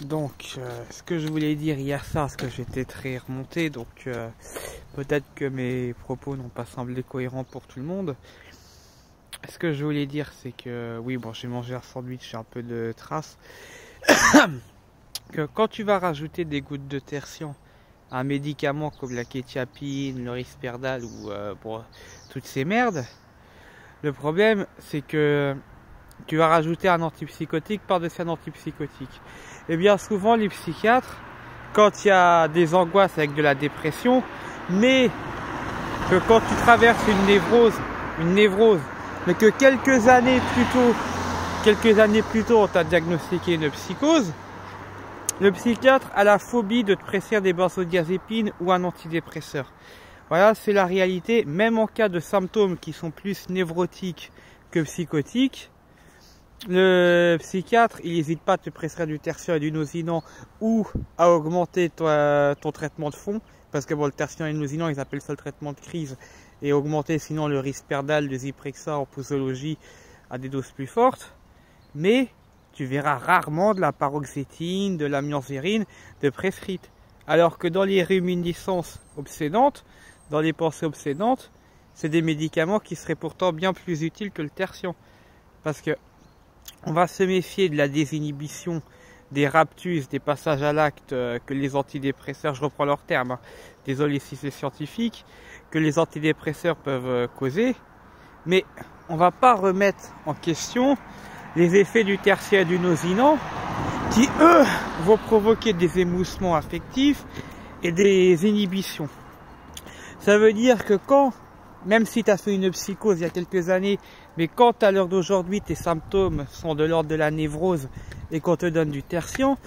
Donc, ce que je voulais dire hier soir, parce que j'étais très remonté, donc peut-être que mes propos n'ont pas semblé cohérents pour tout le monde. Ce que je voulais dire, c'est que, oui, bon, j'ai mangé un sandwich, j'ai un peu de traces. Que quand tu vas rajouter des gouttes de tertian à un médicament comme la quetiapine, le risperdal ou bon, toutes ces merdes, le problème, c'est que tu vas rajouter un antipsychotique par-dessus un antipsychotique. Et bien souvent les psychiatres, quand il y a des angoisses avec de la dépression, mais que quand tu traverses une névrose, mais que quelques années plus tôt on t'a diagnostiqué une psychose, le psychiatre a la phobie de te prescrire des benzodiazépines ou un antidépresseur. Voilà, c'est la réalité, même en cas de symptômes qui sont plus névrotiques que psychotiques. Le psychiatre, il n'hésite pas à te prescrire du tertian et du nosinant ou à augmenter ton traitement de fond, parce que bon, le tertian et le nosinant, ils appellent ça le traitement de crise, et augmenter sinon le risperdal, le Zyprexa en posologie à des doses plus fortes. Mais tu verras rarement de la paroxétine, de l'amioxérine de prescrite. Alors que dans les réminiscences obsédantes, dans les pensées obsédantes, c'est des médicaments qui seraient pourtant bien plus utiles que le tertian. Parce que on va se méfier de la désinhibition, des raptus, des passages à l'acte que les antidépresseurs, je reprends leur terme, hein, désolé si c'est scientifique, que les antidépresseurs peuvent causer. Mais on va pas remettre en question les effets du tertiaire et du nosinant qui, eux, vont provoquer des émoussements affectifs et des inhibitions. Ça veut dire que quand, même si tu as fait une psychose il y a quelques années, mais quand à l'heure d'aujourd'hui tes symptômes sont de l'ordre de la névrose et qu'on te donne du tertian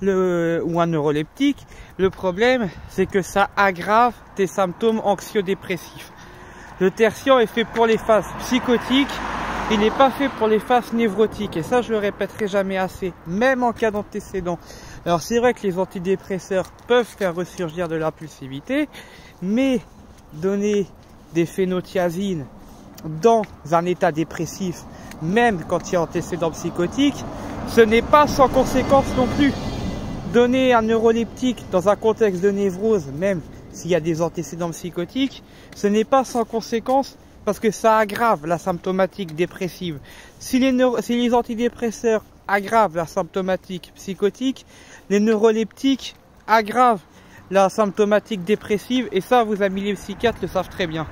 ou un neuroleptique, le problème c'est que ça aggrave tes symptômes anxio-dépressifs. Le tertian est fait pour les phases psychotiques, il n'est pas fait pour les phases névrotiques, et ça je le répéterai jamais assez, même en cas d'antécédent. Alors c'est vrai que les antidépresseurs peuvent faire ressurgir de l'impulsivité, mais donner des phénothiazines dans un état dépressif, même quand il y a antécédent psychotique, ce n'est pas sans conséquence non plus. Donner un neuroleptique dans un contexte de névrose, même s'il y a des antécédents psychotiques, ce n'est pas sans conséquence parce que ça aggrave la symptomatique dépressive. Si les antidépresseurs aggravent la symptomatique psychotique, les neuroleptiques aggravent la symptomatique dépressive, et ça, vos amis les psychiatres le savent très bien.